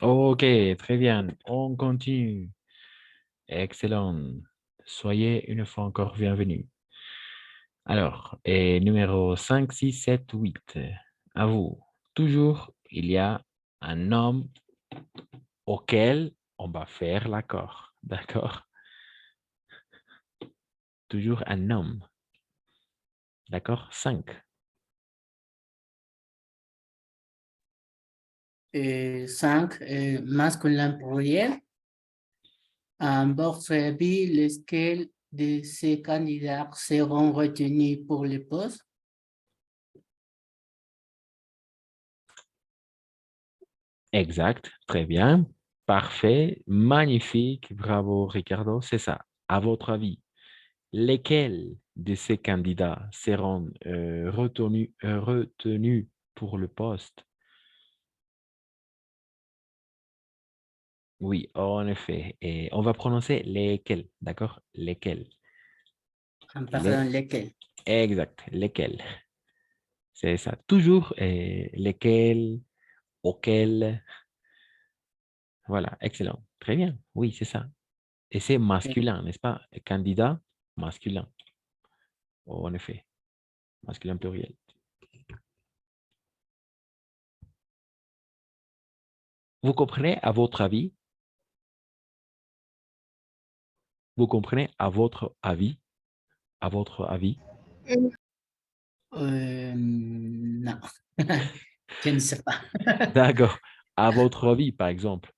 Ok, très bien. On continue. Excellent. Soyez une fois encore bienvenus. Alors, numéro 5, 6, 7, 8. À vous. Toujours, il y a un homme auquel on va faire l'accord. D'accord? Toujours un homme. D'accord? 5. 5, masculin pluriel. À votre avis, lesquels de ces candidats seront retenus pour le poste? Exact. Très bien. Parfait. Magnifique. Bravo, Ricardo. C'est ça. À votre avis, lesquels de ces candidats seront retenus pour le poste? Oui, en effet. Et on va prononcer lesquels, d'accord? Lesquels. Pardon, Les... lesquels? Exact, lesquels. C'est ça. Toujours lesquels, auxquels. Voilà, excellent. Très bien. Oui, c'est ça. Et c'est masculin, n'est-ce pas? Candidat masculin. Oh, en effet, masculin pluriel. Vous comprenez à votre avis? Vous comprenez à votre avis? À votre avis? Non, je ne sais pas. D'accord. À votre avis, par exemple.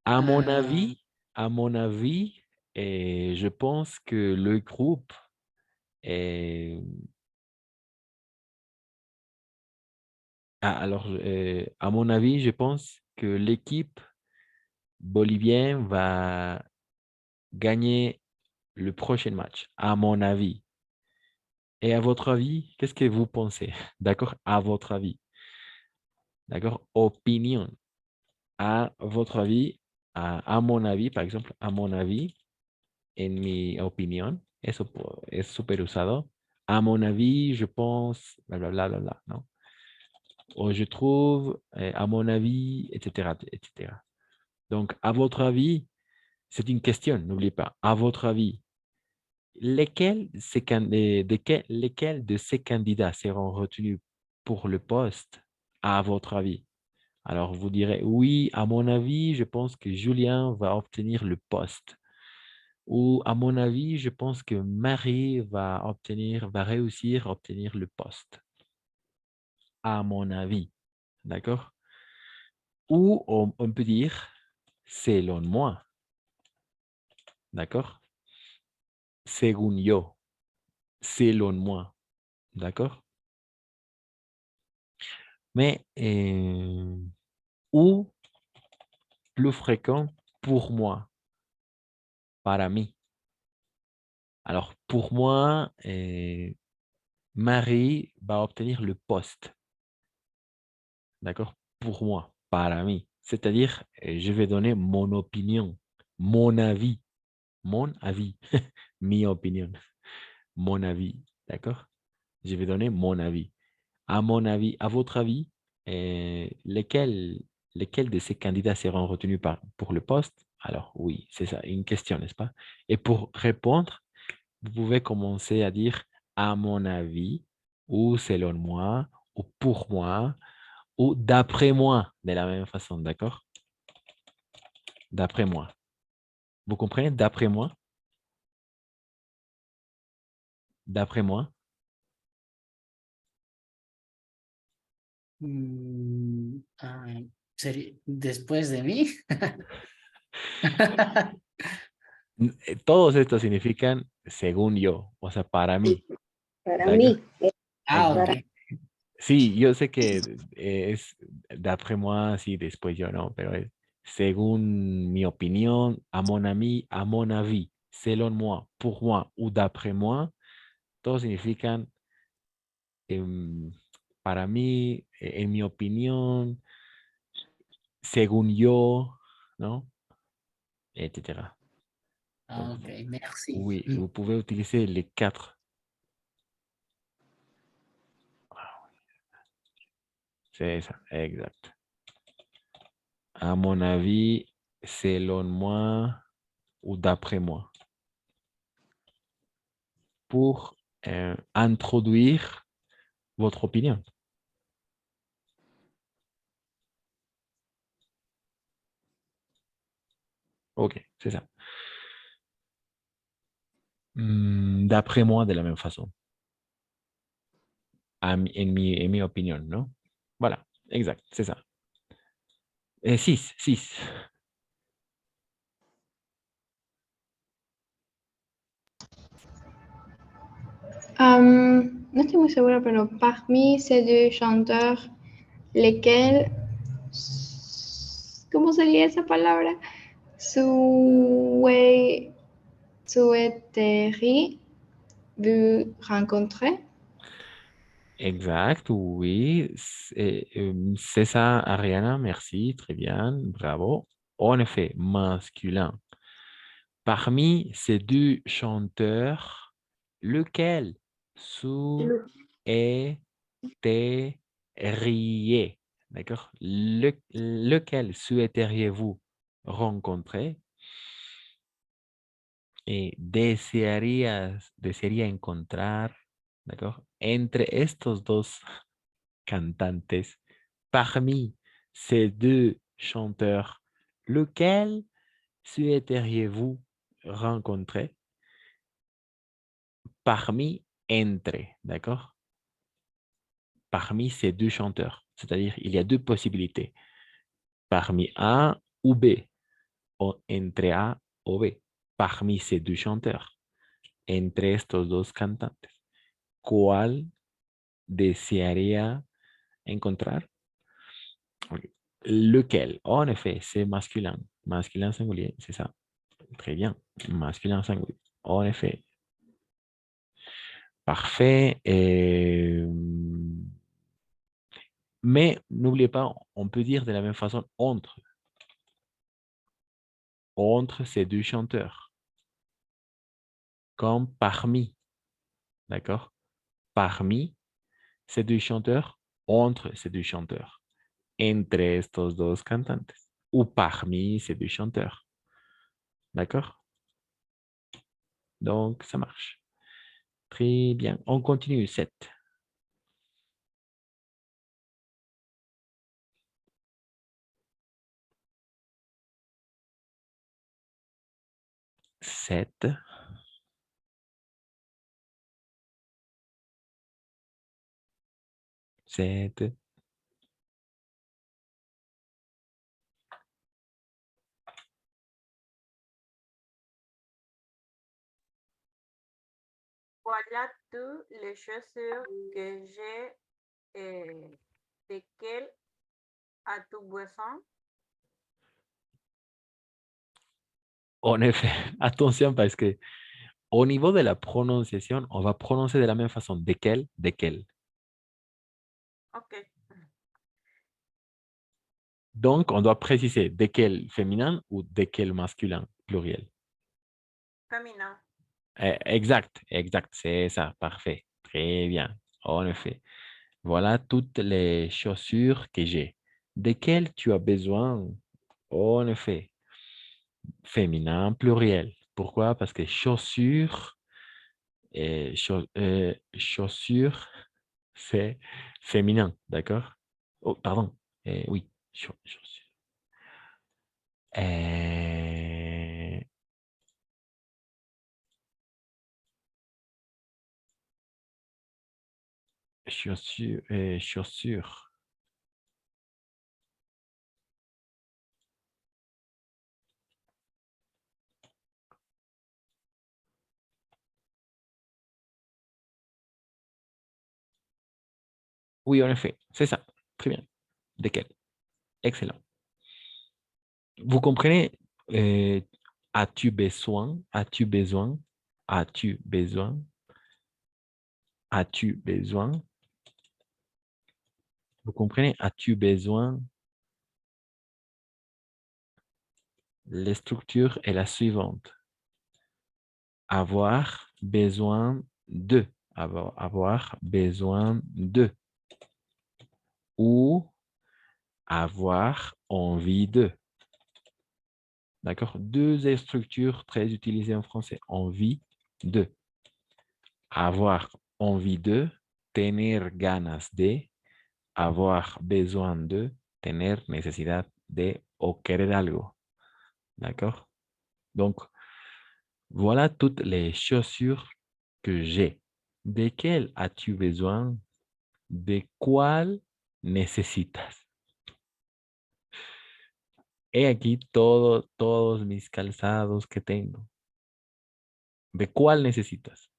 À mon Euh, avis, à mon avis, je pense que le groupe est... alors, à mon avis, je pense que l'équipe bolivienne va gagner le prochain match, à mon avis. Et à votre avis, qu'est-ce que vous pensez? D'accord? À votre avis. D'accord? Opinion. À votre avis, à mon avis, par exemple, à mon avis, en mi opinión, eso es súper usado. À mon avis, je pense, blablabla, bla, bla, bla, ¿no? O je trouve, à mon avis, etc., etc. Donc, à votre avis, c'est une question, n'oubliez pas. À votre avis, lesquels de ces candidats seront retenus pour le poste, à votre avis? Alors, vous direz, oui, à mon avis, je pense que Julien va obtenir le poste. Ou à mon avis, je pense que Marie va réussir à obtenir le poste. À mon avis. D'accord? Ou on peut dire, selon moi. D'accord? Según yo. Selon moi. D'accord? Mais, ou plus fréquent, pour moi, para mí. Alors, pour moi, Marie va obtenir le poste. D'accord? Pour moi, para mí. C'est-à-dire, je vais donner mon opinion, mon avis, mi opinion, mon avis. D'accord? Je vais donner mon avis. À mon avis, à votre avis, lesquels de ces candidats seront retenus pour le poste? Alors, oui, c'est ça, une question, n'est-ce pas? Et pour répondre, vous pouvez commencer à dire à mon avis, ou selon moi, ou pour moi, ou d'après moi, de la même façon, d'accord? D'après moi. Vous comprenez? D'après moi? D'après moi? Después de mí. Todos estos significan según yo, o sea, para mí, Para ¿d'accord? mí, Ah, Exacto. ok. Sí, yo sé que es d'après moi, sí, después yo no, pero es según mi opinión, à mon avis, selon moi, pour moi ou d'après moi, todos significan para mí, en mi opinión, según yo, ¿no? Etc. Donc, Ah, ok, merci. oui, vous pouvez utiliser les quatre. C'est ça, exact. À mon avis, selon moi ou d'après moi. Pour introduire votre opinion. OK, c'est ça. D'après moi, de la même façon. En mi opinion, non? Voilà, exact, c'est ça. 6, 6. No estoy muy segura, pero parmi ces deux chanteurs, lesquels, ¿cómo sería esa palabra? Souhaiteriez-vous rencontrer? Exact, oui. C'est ça, Ariana, merci, très bien, bravo. En effet, masculin. Parmi ces deux chanteurs, lequel souhaiteriez, d'accord? Lequel souhaiteriez-vous rencontrer et desearía encontrar, d'accord? Entre estos dos cantantes, parmi ces deux chanteurs, lequel souhaiteriez-vous rencontrer parmi, entre, d'accord? Parmi ces deux chanteurs. C'est-à-dire, il y a deux possibilités. Parmi A ou B, o entre A o B. Parmi ces deux chanteurs, entre estos dos cantantes, ¿cuál desearía encontrar? Ok. Lequel? En effet, c'est masculin. Masculin singulier, c'est ça. Très bien. Masculin singulier. En effet. Parfait. Mais n'oubliez pas, on peut dire de la même façon entre ces deux chanteurs, comme parmi, d'accord? Parmi ces deux chanteurs, entre ces deux chanteurs, entre estos dos cantantes, ou parmi ces deux chanteurs, d'accord? Donc, ça marche. Très bien. On continue. 7. 7. Sept. Voilà toutes les chaussures que j'ai. De quelles as-tu besoin? En effet, attention parce que au niveau de la prononciation, on va prononcer de la même façon. Desquels, desquels. Ok. Donc, on doit préciser desquels féminin ou desquels masculin, pluriel. Féminin. Exact, exact, c'est ça, parfait. Très bien, en effet. Voilà toutes les chaussures que j'ai. Desquelles tu as besoin? En effet, féminin, pluriel. Pourquoi? Parce que chaussures, chaussures, c'est féminin, d'accord? Oh, pardon. Oui, chaussures. Chaussures. Oui, en effet, c'est ça. Très bien. Desquelles? Excellent. Vous comprenez? As-tu besoin? As-tu besoin? As-tu besoin? As-tu besoin? Vous comprenez? As-tu besoin? La structure est la suivante. Avoir besoin de. Avoir besoin de. Ou avoir envie de. D'accord? Deux structures très utilisées en français. Envie de. Avoir envie de, tener ganas de, avoir besoin de, tener necesidad de o querer algo. D'accord? Donc, voilà toutes les chaussures que j'ai. ¿De quelles as-tu besoin? ¿De cuál necesitas? He aquí todos mis calzados que tengo. ¿De cuál necesitas?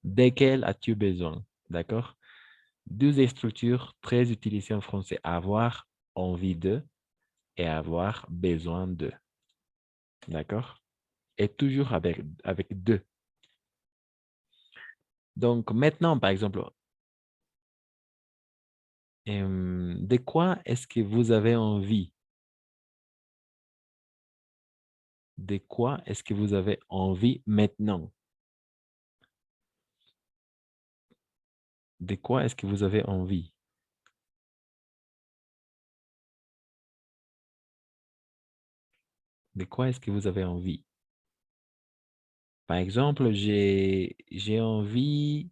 ¿De quel as-tu besoin? D'accord? Deux structures très utilisées en français. Avoir envie de et avoir besoin de. D'accord? Et toujours avec de. Donc, maintenant, par exemple, de quoi est-ce que vous avez envie? De quoi est-ce que vous avez envie maintenant? De quoi est-ce que vous avez envie? De quoi est-ce que vous avez envie? Par exemple, j'ai envie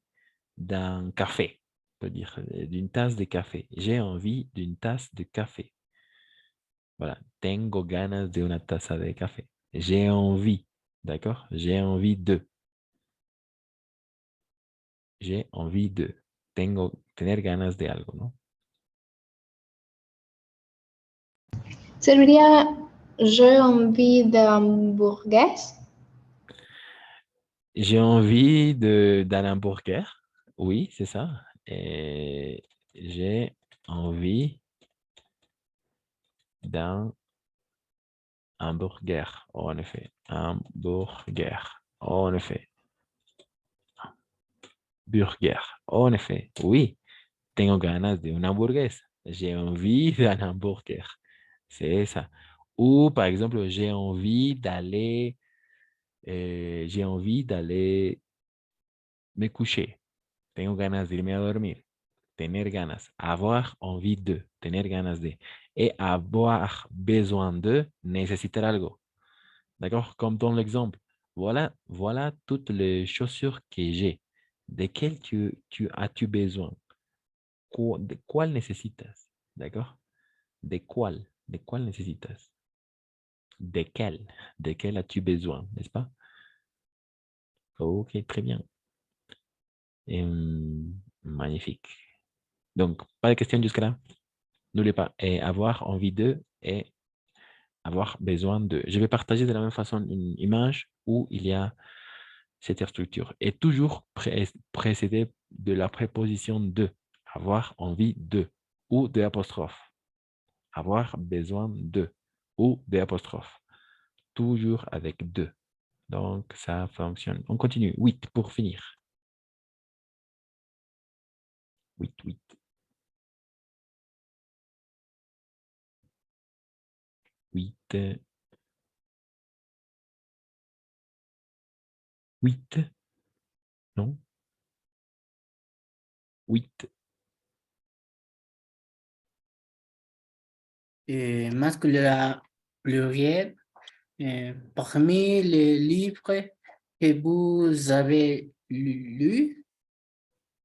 d'un café. On peut dire d'une tasse de café. J'ai envie d'une tasse de café. Voilà. Tengo ganas de una taza de café. J'ai envie. D'accord? J'ai envie de. J'ai envie de. Tener ganas de algo, ¿no? Sería, j'ai envie d'hamburgues. J'ai envie d'un hamburger. Oui, c'est ça. Et j'ai envie d'un hamburger. En effet. Hamburger. En effet. Burger. En effet. Oui. Tengo ganas de una hamburguesa. J'ai envie d'un hamburger. C'est ça. Ou par exemple, j'ai envie d'aller me coucher. Tengo ganas de irme a dormir. Tener ganas. Avoir envie de. Tener ganas de. Et avoir besoin de. Necesitar algo. D'accord? Comme dans l'exemple. Voilà toutes les chaussures que j'ai. De quelles as-tu besoin? ¿De cuál necesitas? D'accord? ¿De cuál? ¿De cuál necesitas? ¿De quel? ¿De quel as-tu besoin? N'est-ce pas? Ok, très bien. Magnifique. Donc, pas de questions jusque-là? N'oubliez pas, avoir envie de et avoir besoin de. Je vais partager de la même façon une image où il y a cette structure. Et toujours précédé de la préposition de. Avoir envie de. Ou de apostrophe. Avoir besoin de. Ou de apostrophe. Toujours avec de. Donc, ça fonctionne. On continue. 8 pour finir. 8, 8. 8. 8. Non? 8. Masculin pluriel. Parmi les livres que vous avez lus,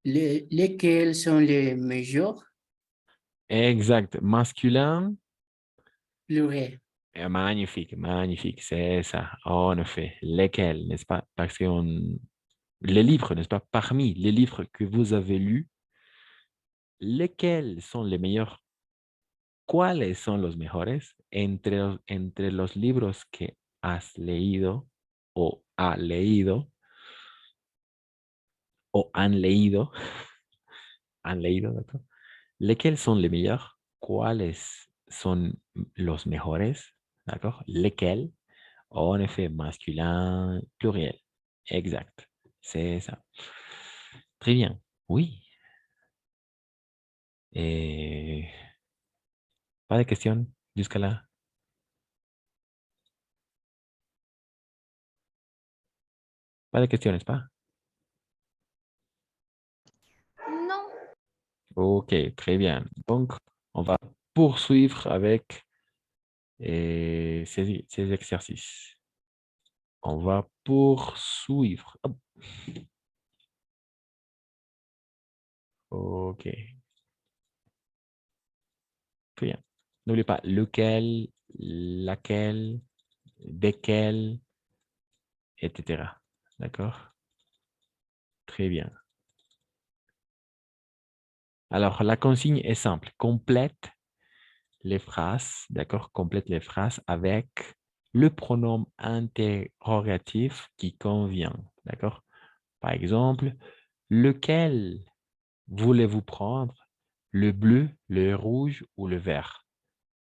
lesquels sont les meilleurs? Exact. Masculin. Pluriel. Magnifique, magnifique. C'est ça. En effet. Lesquels, n'est-ce pas? Parce que les livres, n'est-ce pas? Parmi les livres que vous avez lus, lesquels sont les meilleurs? ¿Cuáles son los mejores entre los libros que has leído o ha leído o han leído? Han leído, d'accord? Lesquels sont les meilleurs? ¿Cuáles son los mejores? D'accord? Lesquels? En effet, masculin, pluriel. Exact. C'est ça. Très bien. Oui. Et pas de questions jusqu'à là. Pas de questions, n'est-ce pas? Non. Ok, très bien. Donc, on va poursuivre avec ces exercices. On va poursuivre. Hop. OK. Très bien. N'oubliez pas lequel, laquelle, desquels, etc. D'accord? Très bien. Alors, la consigne est simple. Complète les phrases, d'accord? Complète les phrases avec le pronom interrogatif qui convient, d'accord? Par exemple, lequel voulez-vous prendre? Le bleu, le rouge ou le vert?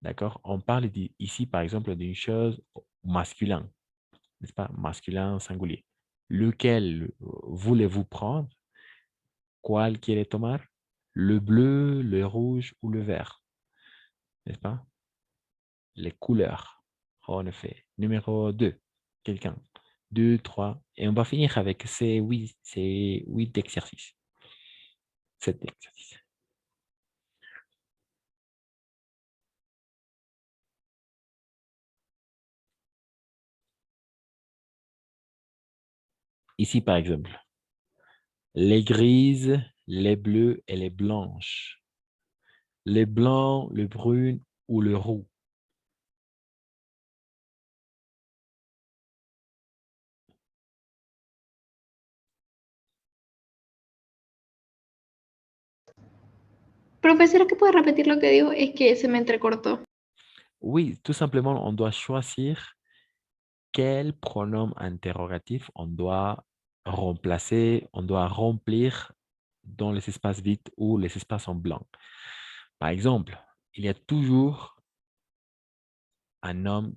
D'accord? On parle ici, par exemple, d'une chose masculin, n'est-ce pas? Masculin singulier. Lequel voulez-vous prendre? ¿Cuál quiere tomar? Le bleu, le rouge ou le vert? N'est-ce pas? Les couleurs, en effet. Numéro 2, quelqu'un. 2, 3. Et on va finir avec ces 8 exercices. 7 exercices. Ici, par exemple, les grises, les bleues et les blanches. Les blancs, le brun ou le roux. Profesora, ¿que puede repetir lo que dijo? Es que se me entrecortó. Oui, tout simplement, on doit choisir quel pronom interrogatif on doit remplacer, on doit remplir dans les espaces vides ou les espaces en blanc. Par exemple, il y a toujours un homme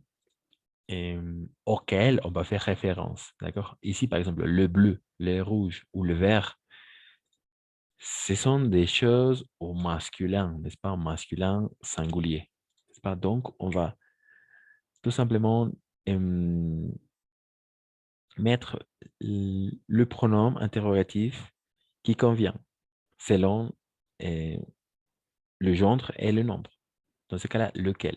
auquel on va faire référence. D'accord? Ici, par exemple, le bleu, le rouge ou le vert, ce sont des choses au masculin, n'est-ce pas? Au masculin singulier. N'est-ce pas? Donc, on va tout simplement mettre le pronom interrogatif qui convient selon le genre et le nombre. Dans ce cas-là, lequel?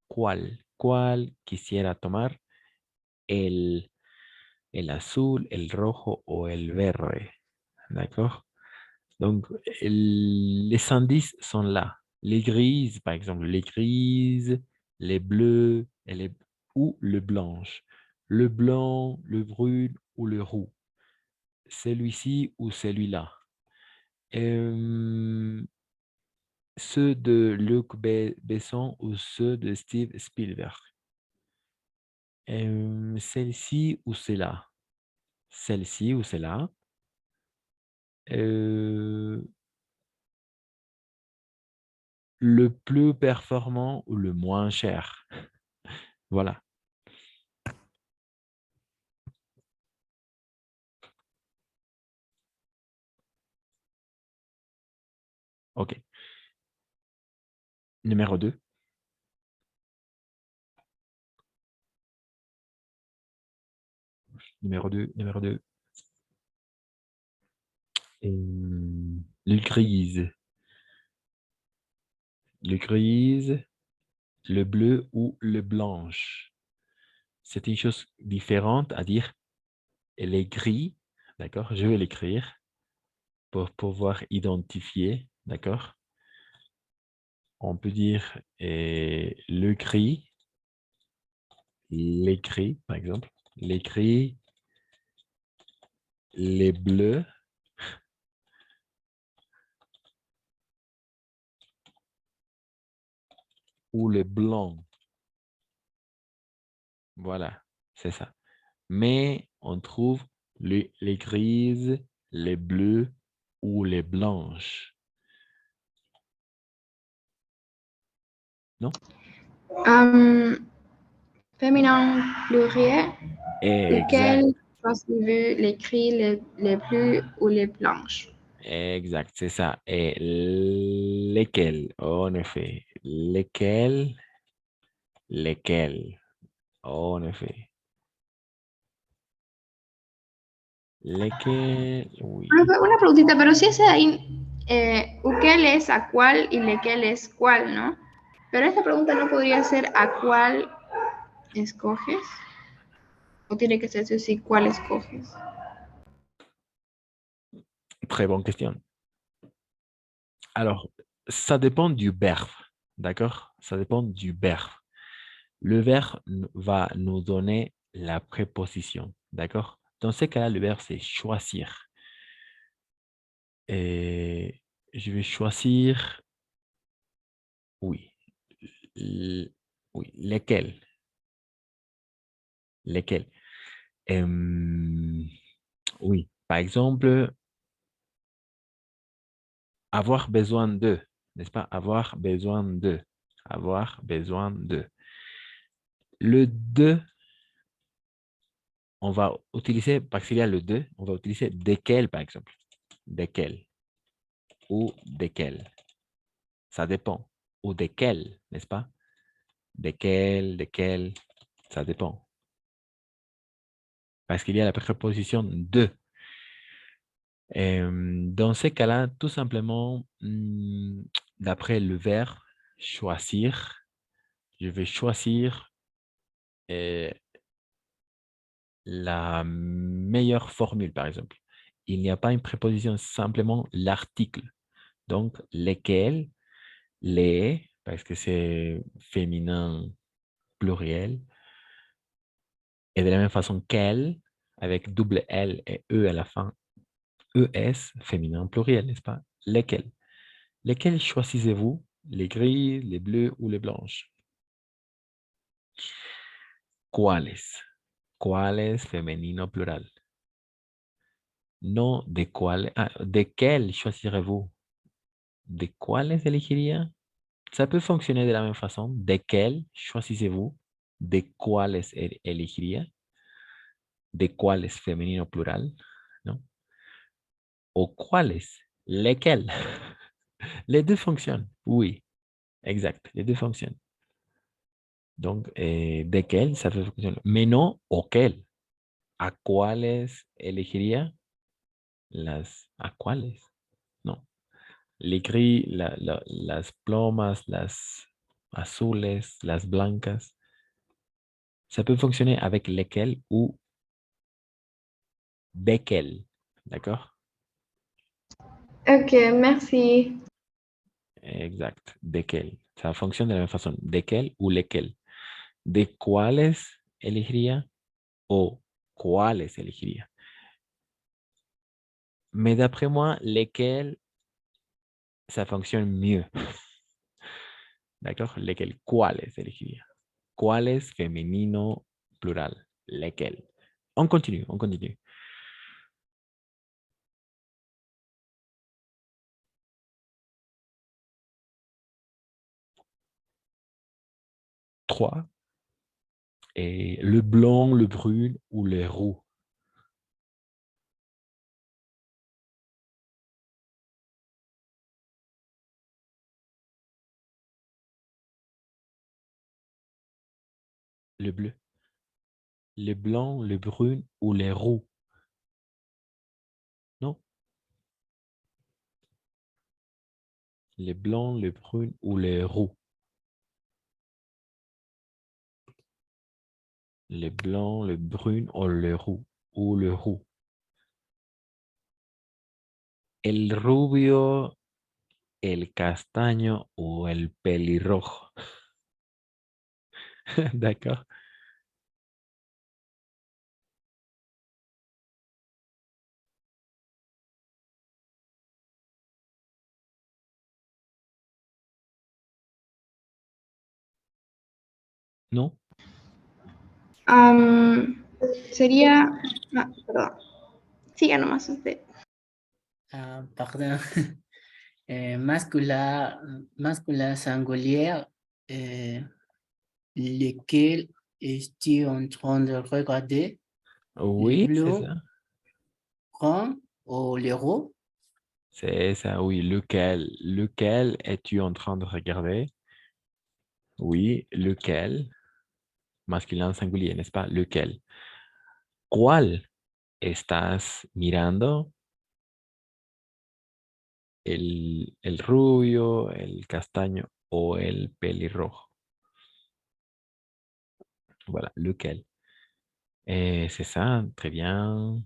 ¿Cuál? ¿Cuál quisiera tomar? El azul, el rojo o el verde. D'accord? Donc, les indices sont là. Les grises, par exemple, les grises, les bleus ou le blanche. Le blanc, le brun ou le roux. Celui-ci ou celui-là. Ceux de Luc Besson ou ceux de Steve Spielberg. Celle-ci ou celle-là. Celle-ci ou celle-là. Le plus performant ou le moins cher. Voilà. OK. Numéro 2. Numéro 2. Numéro 2. Le grise. Le grise, le bleu ou le blanche. C'est une chose différente à dire. Elle est gris. D'accord? Je vais l'écrire pour pouvoir identifier. D'accord? On peut dire le gris, les gris, par exemple. Les gris, les bleus, ou les blancs. Voilà, c'est ça. Mais on trouve les grises, les bleus ou les blanches. Non? Féminin pluriel, Exact. lequel choisissez-vous les gris, les bleus ou les blanches? Exact, c'est ça. Et lesquels, en effet. Lesquels, en effet. Lesquels, oui. Una preguntita, pero si ese ahí, ¿cuál es a cuál y lequel es cuál, no? Pero esta pregunta no podría ser ¿a cuál escoges? ¿O tiene que ser sí o sí cuál escoges? Très bonne question. Alors, ça dépend du verbe, d'accord? Ça dépend du verbe. Le verbe va nous donner la préposition, d'accord? Dans ce cas-là, le verbe, c'est choisir. Et je vais choisir, oui, oui, lesquels? Lesquels? Oui, par exemple, avoir besoin de, n'est-ce pas? Avoir besoin de, avoir besoin de. Le de, on va utiliser, parce qu'il y a le de, on va utiliser desquels, par exemple. Desquels ou desquels. Ça dépend. Ou desquels, n'est-ce pas? Desquels, ça dépend. Parce qu'il y a la préposition de. Dans ces cas-là, tout simplement, d'après le verbe choisir, je vais choisir la meilleure formule, par exemple. Il n'y a pas une préposition, simplement l'article. Donc, lesquels, les, parce que c'est féminin pluriel, et de la même façon qu'elle, avec double L et E à la fin, ES, féminin pluriel, n'est-ce pas? Lesquels. Lesquels choisissez-vous? Les gris, les bleus ou les blanches? ¿Cuáles? ¿Cuáles femenino plural? No, ¿de cuáles? Ah, ¿de quel choisirez-vous? ¿De cuáles elegiría? Ça peut fonctionner de la même façon. ¿De quel choisissez-vous? ¿De cuáles elegiría? ¿De cuáles femenino plural? ¿No? ¿O cuáles? Lesquels? Les deux fonctionnent. Oui, exact. Les deux fonctionnent. Donc, desquels, ça peut fonctionner. Mais non, auquel. ¿A cuáles elegiría? ¿A cuáles? No. Les gris, las plomas, las azules, las blancas. Ça peut fonctionner avec lesquels ou desquels. D'accord? Ok, merci. Exact. Desquels. Ça fonctionne de la même façon. Desquels ou lesquels. ¿De cuáles elegiría o cuáles elegiría? Mais d'après moi, lesquels, ça fonctionne mieux. D'accord? Lesquels, cuáles elegiría. Cuáles, femenino, plural. Lesquels. On continue, on continue. Trois. Et le blanc, le brun ou le roux. Le bleu. Le blanc, le brun ou le roux. Non? Le blanc, le brun ou le roux. Le blanc, le brun ou le roux. Ou le roux. El rubio, el castaño o el pelirrojo. D'accord? Non? Sería... perdón. Siga nomás usted. Pardon. Masculin singulier, lequel es-tu en train de regarder? Oui, c'est Bleu, ça. brun ou le roux? C'est ça, oui. Lequel es-tu en train de regarder? Oui, lequel? Masculin singulier, n'est-ce pas? Lequel? ¿Cuál estás mirando? El rubio, el castaño o el pelirrojo. Voilà, lequel. C'est ça, très bien.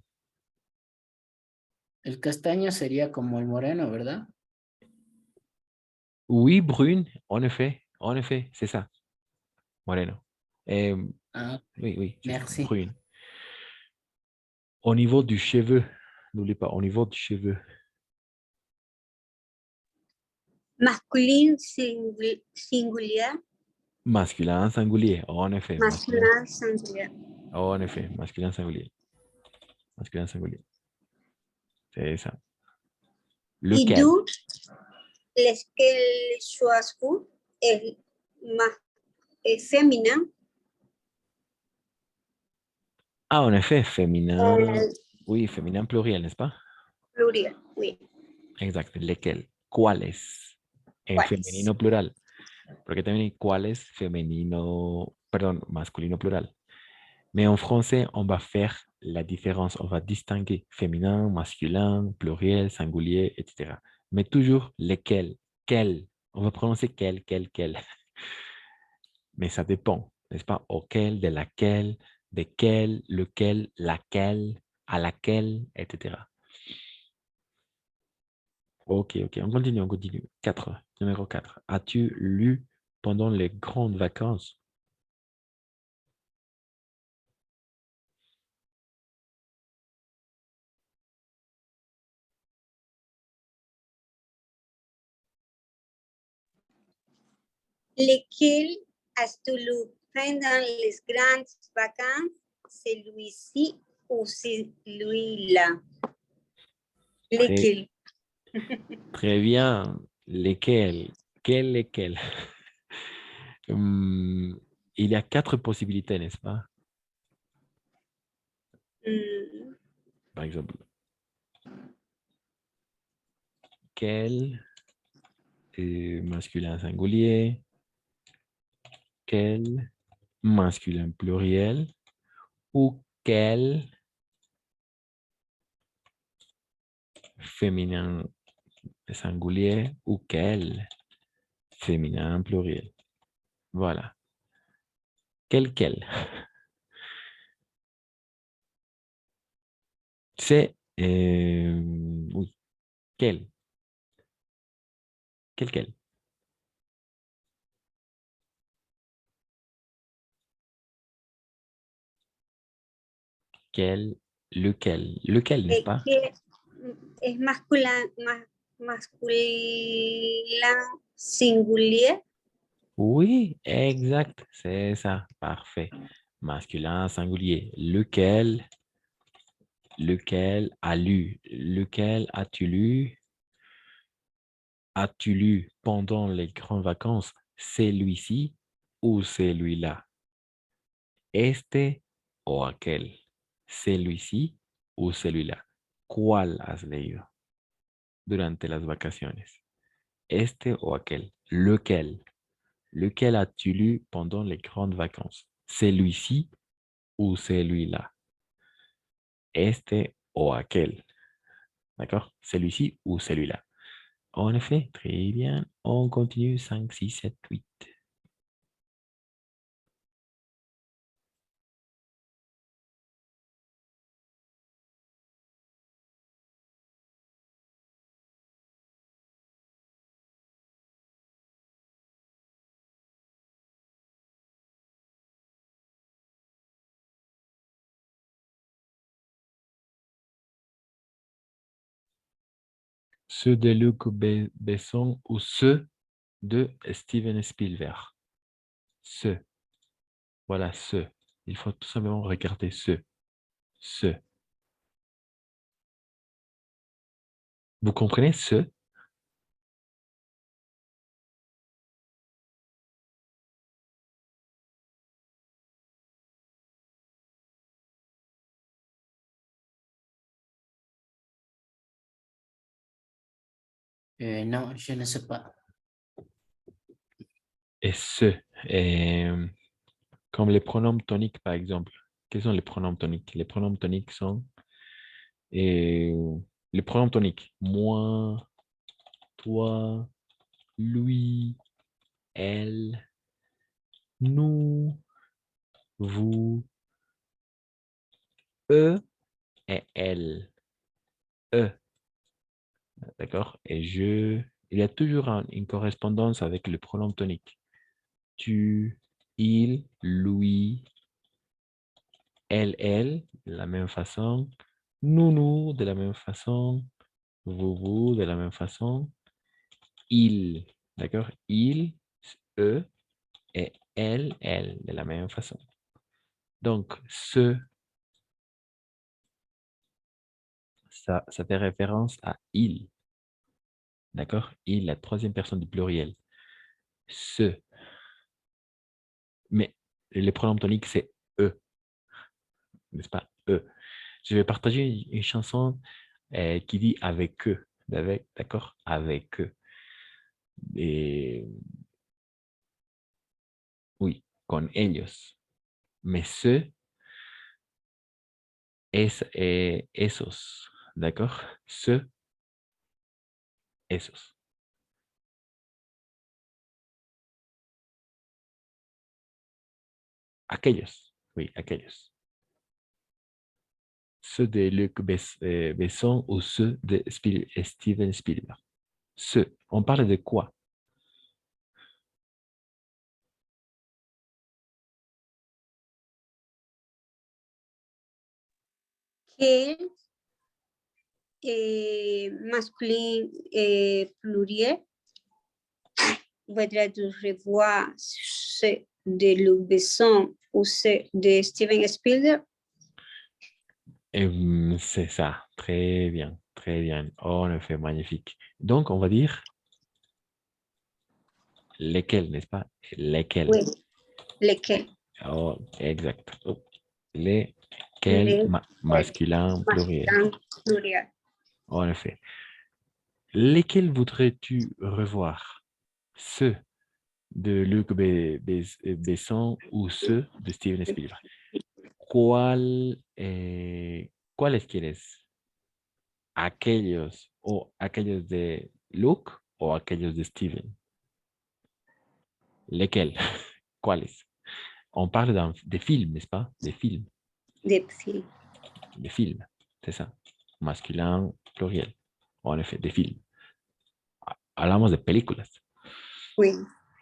El castaño sería como el moreno, ¿verdad? Oui, brune, en effet, c'est ça. Moreno. Ah, Oui, oui, c'est ça, merci. brune. Au niveau du cheveu, n'oublie pas, au niveau du cheveu. Masculin singulier, Masculin singulier, en effet. masculin singulier. En effet, masculin singulier. Masculin singulier. C'est ça. Y Lequel? d'où lequel choisis-vous est féminin, Ah, en effet, féminin. Oui, féminin pluriel, n'est-ce pas? pluriel, oui. Exact. Lequel? ¿Cuáles? En ¿Cuáles? femenino plural. Porque también hay cuáles femenino, perdón, masculino plural. Mais en français, on va faire la différence. On va distinguer féminin, masculin, pluriel, singulier, etc. Mais toujours lesquels. Quel. On va prononcer quel. Mais ça dépend, n'est-ce pas? Auquel, de laquelle, desquels, lequel, laquelle, à laquelle, etc. Ok, on continue. 4, numéro 4. As-tu lu pendant les grandes vacances? Lequel as-tu lu pendant les grandes vacances? Celui-ci ou celui-là? Lequel? Très bien. Lesquels? Lesquels? Il y a 4 possibilités, n'est-ce pas? Mm, Par exemple, quel, masculin singulier, quel, masculin pluriel, ou quel, féminin singulier, ou quel, féminin pluriel. Voilà. Quel. C'est, oui, quel. Quel. Quel, lequel, n'est-ce pas? lequel es masculin singulier. Oui, exact, c'est ça, parfait. Masculin singulier. Lequel a lu? Lequel as-tu lu? As-tu lu pendant les grandes vacances? Celui-ci ou celui-là? Este o aquel? Celui-ci ou celui-là? ¿Cuál has leído durante las vacaciones? Este o aquel? Lequel? Lequel as-tu lu pendant les grandes vacances? Celui-ci ou celui-là? Este o aquel. D'accord? Celui-ci ou celui-là. En effet, très bien. On continue. 5, 6, 7, 8. Ceux de Luc Besson ou ceux de Steven Spielberg. Ceux. Voilà, ceux. Il faut tout simplement regarder ceux. Ceux. Vous comprenez ceux? Non, je ne sais pas. Et ceux. Comme les pronoms toniques, par exemple. Quels sont les pronoms toniques? Les pronoms toniques sont les pronoms toniques. Moi, toi, lui, elle, nous, vous, eux et elle. Eux. D'accord? Et je. Il y a toujours une correspondance avec le pronom tonique. Tu, il, lui, elle, de la même façon. Nous, de la même façon. Vous, de la même façon. Il, d'accord? Il, eux, et elle, de la même façon. Donc, ça fait référence à il, d'accord? Il, la troisième personne du pluriel. Ce. Mais le pronom tonique, c'est eux, n'est-ce pas? Eux. Je vais partager une chanson qui dit avec eux, d'accord? Avec eux. Et oui, con ellos. Mais ce, esos, d'accord? Ce, esos. Aquellos, oui, aquellos. Ceux de Luc Besson ou ceux de Steven Spielberg. Ceux. On parle de quoi? Quel masculin pluriel. Voudrais-tu revoir ceux de Luc Besson ou ceux de Steven Spielberg? C'est ça. Très bien. Très bien. Oh, en effet, magnifique. Donc, on va dire lesquels, n'est-ce pas? Lesquels. Oui, lesquels? Oh, exact. Oh, lesquels Les masculin pluriel. masculins pluriel. Oh, en effet. Lesquels voudrais-tu revoir? Ceux de Luc Besson ou ceux de Steven Spielberg? ¿Cuáles quieres? ¿Aquellos o aquellos de Luke o aquellos de Steven? Lesquels? ¿Cuáles? On parle de films, n'est-ce pas? Des films. Des films. Des films, c'est ça. Masculin, pluriel. En effet, des films. Hablamos de películas. Oui.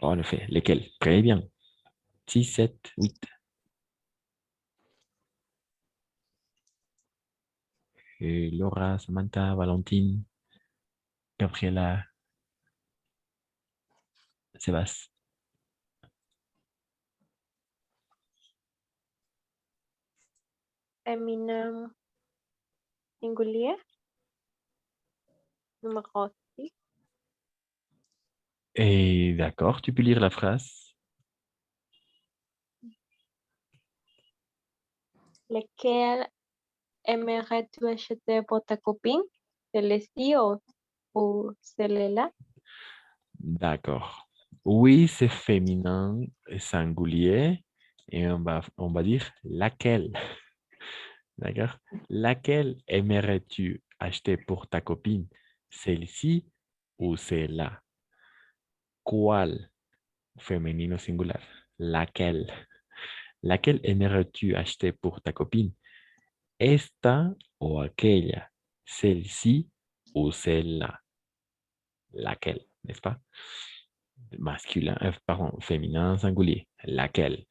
En effet, lesquels? Très bien. 6, 7, 8. Laura, Samantha, Valentine, Gabriela, Sébastien. Féminin singulier. Numéro 6. Et d'accord, tu peux lire la phrase. Lequel aimerais-tu acheter pour ta copine? Celui-ci ou celui-là? D'accord. Oui, c'est féminin et singulier. Et on va dire laquelle. D'accord? Laquelle aimerais-tu acheter pour ta copine? Celle-ci ou celle-là? ¿Cuál? Femenino singular. Laquelle. Laquelle aimerais-tu acheter pour ta copine? Esta o aquella. Celle-ci ou celle-là. Laquelle, n'est-ce pas? Masculin, pardon, féminin singulier. Laquelle?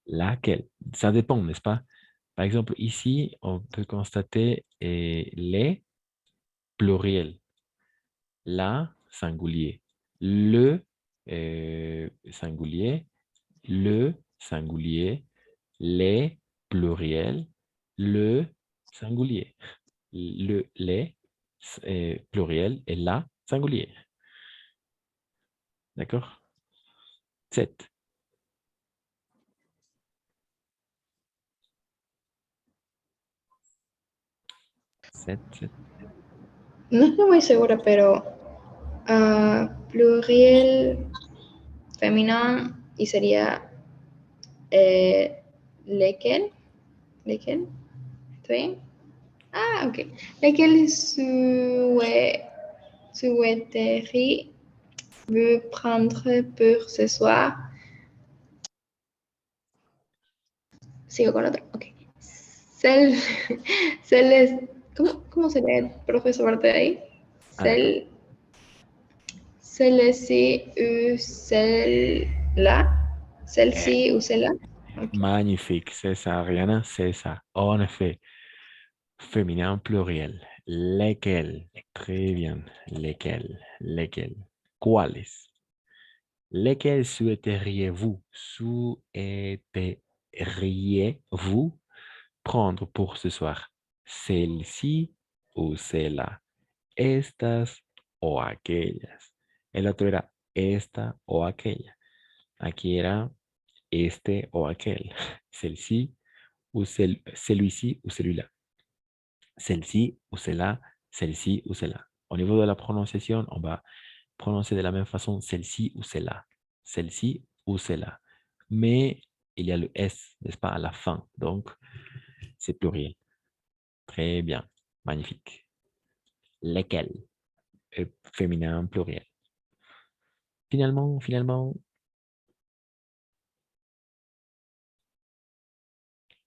Laquelle? Ça dépend, n'est-ce pas? Par exemple, ici, on peut constater les pluriels. La, singulier. Le, singulier. Le, singulier. Les, pluriel. Le, singulier. Les, pluriel. Et la, singulier. D'accord? 7. No estoy muy segura, pero pluriel femenino y sería lequel. ¿Lequel? ¿Está bien? Ah, ok. Lequel souhaiterie veux prendre pour ce soir? Sigo con otro. Ok. ¿Cómo se lee, profesor, parte de ahí? Ah, d'accord. Celle-ci ou celle-là? Celle-ci ou celle-là? Ok. Magnifique, c'est ça, Ariana, c'est ça. En effet, féminin pluriel. Lesquels? Très bien. Lesquels? Lesquels? ¿Cuáles? Lesquels souhaiteriez-vous prendre pour ce soir? Celle-ci ou celle-là? Estas o aquellas. El otro era esta o aquella. Aquí era este o aquel. Celle-ci ou celui-ci ou celui-là. Celle-ci ou celle-là, celle-ci ou celle-là. Au niveau de la prononciation, on va prononcer de la même façon celle-ci ou celle-là. Celle-ci ou celle-là. Mais il y a le S, n'est-ce pas, à la fin. Donc, c'est pluriel. Très bien. Magnifique. Lesquels? Féminin pluriel. Finalement,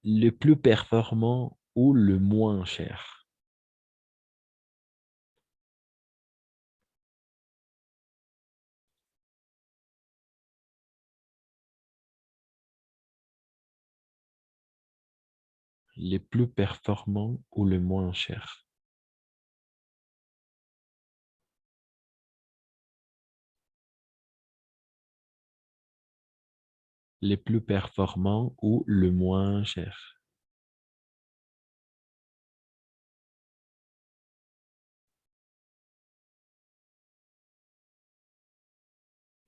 le plus performant ou le moins cher? Le plus performant ou le moins cher? Le plus performant ou le moins cher?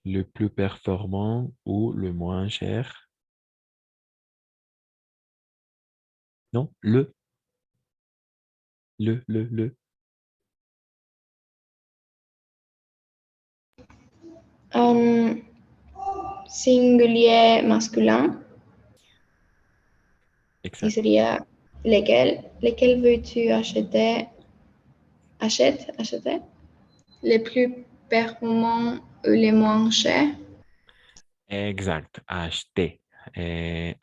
Le plus performant ou le moins cher? Non, le. Singulier masculin. Y Exact. sería lesquels veux-tu acheter? Acheter? Les plus performants ou les moins chers? Exact. Acheter.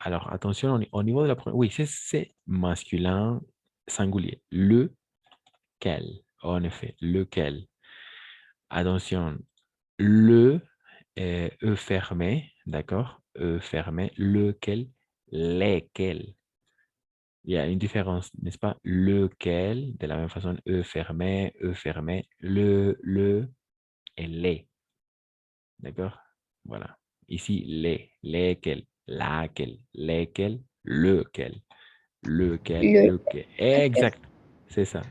Alors, attention, au niveau de la... Oui, c'est masculin singulier. Lequel. En effet, lequel. Attention, le E fermé, d'accord? E fermé, lequel, lesquels. Il y a une différence, n'est-ce pas? Lequel, de la même façon, E fermé, le et les. D'accord? Voilà. Ici, lesquels, laquelle, lesquels, lequel, lequel. Exact. C'est ça.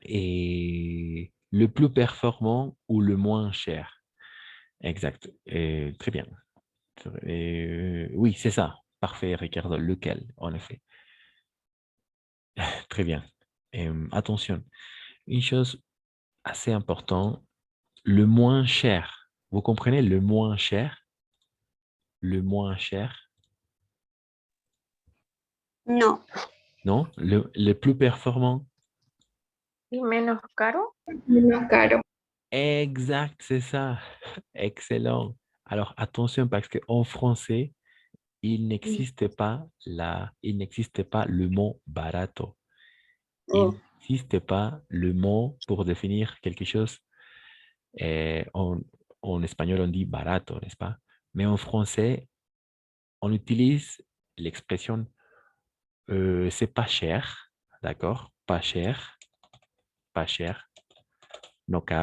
Et le plus performant ou le moins cher. Exact. Très bien. Oui, c'est ça. Parfait, Ricardo. Lequel, en effet. Très bien. Attention, une chose assez importante, le moins cher. Vous comprenez le moins cher? Le moins cher? No. Non? Le plus performant? ¿Y menos caro? Menos caro. Exact, c'est ça. Excellent. Alors, attention, parce qu'en français, il n'existe pas le mot barato. Oh. Il n'existe pas le mot pour définir quelque chose. En espagnol, on dit barato, n'est-ce pas? Mais en français, on utilise l'expression c'est pas cher, d'accord? Pas cher, no caro.